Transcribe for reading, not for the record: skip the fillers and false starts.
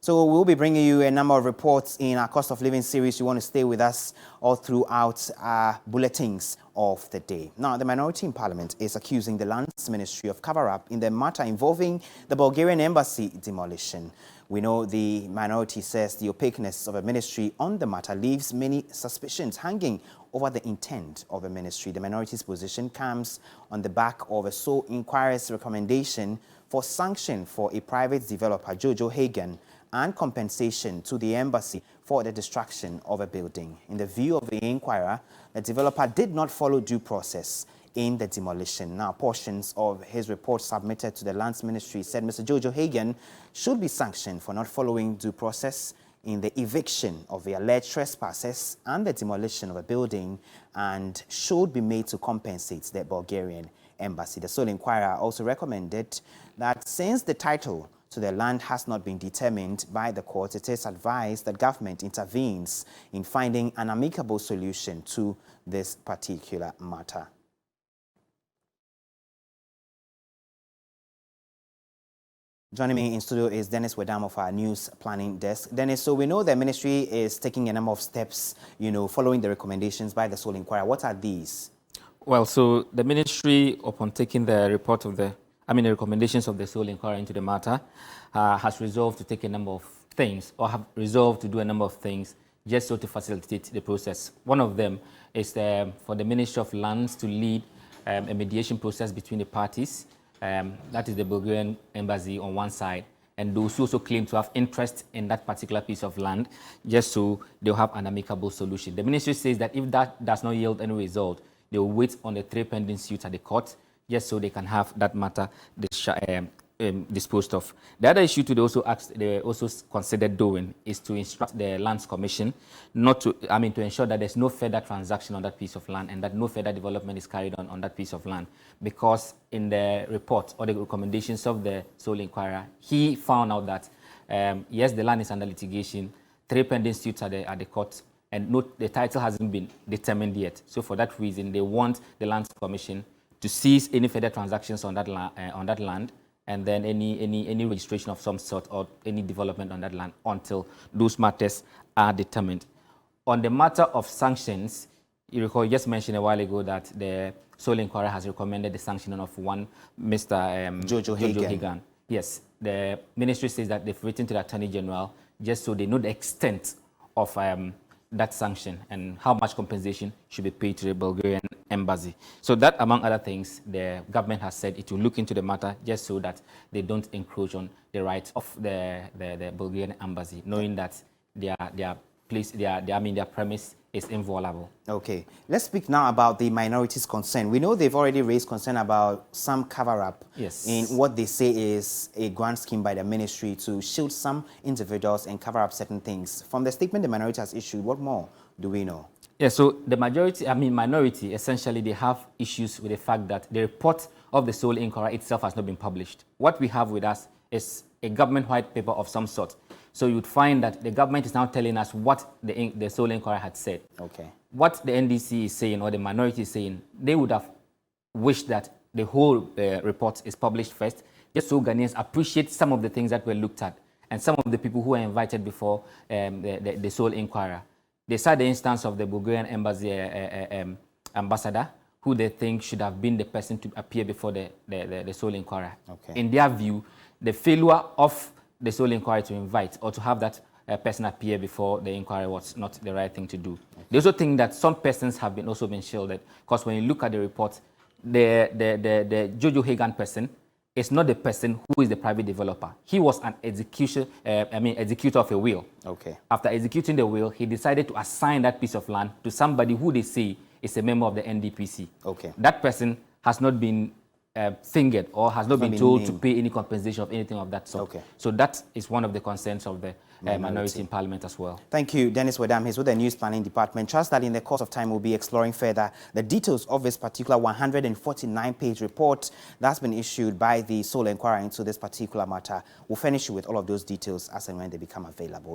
So we'll be bringing you a number of reports in our cost of living series. You want to stay with us all throughout our bulletins of the day. Now, the minority in Parliament is accusing the Lands Ministry of cover-up in the matter involving the Bulgarian embassy demolition. We know the minority says the opaqueness of a ministry on the matter leaves many suspicions hanging over the intent of the ministry. The minority's position comes on the back of a sole Inquirer's recommendation for sanction for a private developer, Jojo Hagan, and compensation to the embassy for the destruction of a building. In the view of the Inquirer, the developer did not follow due process in the demolition. Now, portions of his report submitted to the Lands Ministry said Mr. Jojo Hagan should be sanctioned for not following due process in the eviction of the alleged trespassers and the demolition of a building, and should be made to compensate the Bulgarian embassy. The sole Inquirer also recommended that since the title to the land has not been determined by the court, it is advised that government intervenes in finding an amicable solution to this particular matter. Joining me in studio is Dennis Wedam of our news planning desk. Dennis, so we know the ministry is taking a number of steps, following the recommendations by the sole Inquirer. What are these? Well, so the ministry, upon taking the report of the recommendations of the sole Inquirer into the matter, has resolved to take a number of things, or have resolved to do a number of things just so to facilitate the process. One of them is for the Ministry of Lands to lead a mediation process between the parties. That is the Bulgarian embassy on one side, and those who also claim to have interest in that particular piece of land, just so they'll have an amicable solution. The ministry says that if that does not yield any result, they will wait on the 3 pending suits at the court, just so they can have that matter disposed of. The other issue they also considered doing is to instruct the Lands Commission not to, to ensure that there's no further transaction on that piece of land and that no further development is carried on that piece of land. Because in the report or the recommendations of the sole Inquirer, he found out that yes, the land is under litigation, 3 pending suits at the court, and the title hasn't been determined yet. So for that reason, they want the Lands Commission to cease any further transactions on that land, and then any registration of some sort or any development on that land until those matters are determined. On the matter of sanctions, you recall, you just mentioned a while ago that the sole Inquirer has recommended the sanctioning of one Mr. Jojo Hagan. Yes, the ministry says that they've written to the Attorney General just so they know the extent of that sanction and how much compensation should be paid to the Bulgarian embassy. So that, among other things, the government has said it will look into the matter just so that they don't encroach on the rights of the Bulgarian embassy, knowing that their premise is inviolable. Okay, let's speak now about the minorities' concern. We know they've already raised concern about some cover-up in what they say is a grand scheme by the ministry to shield some individuals and cover up certain things. From the statement the minority has issued, what more do we know? Yeah, so the minority, essentially, they have issues with the fact that the report of the sole Inquirer itself has not been published. What we have with us is a government white paper of some sort. So you'd find that the government is now telling us what the sole Inquirer had said. Okay. What the NDC is saying, or the minority is saying, they would have wished that the whole report is published first, just so Ghanaians appreciate some of the things that were looked at, and some of the people who were invited before the sole Inquirer. They cite the instance of the Bulgarian embassy ambassador, who they think should have been the person to appear before the sole Inquirer. Okay. In their view, the failure of the sole Inquirer to invite or to have that person appear before the inquiry was not the right thing to do. Okay. They also think that some persons have also been shielded, because when you look at the report, the Jojo Hagan person is not the person who is the private developer. He was an executor of a will. Okay. After executing the will, he decided to assign that piece of land to somebody who they say is a member of the NDPC. Okay. That person has not been fingered or has not been told to pay any compensation of anything of that sort. Okay. So that is one of the concerns of the minority in Parliament as well. Thank you, Dennis Wedam. He's with the News Planning Department. Trust that in the course of time we'll be exploring further the details of this particular 149-page report that's been issued by the sole Inquirer into this particular matter. We'll furnish you with all of those details as and when they become available.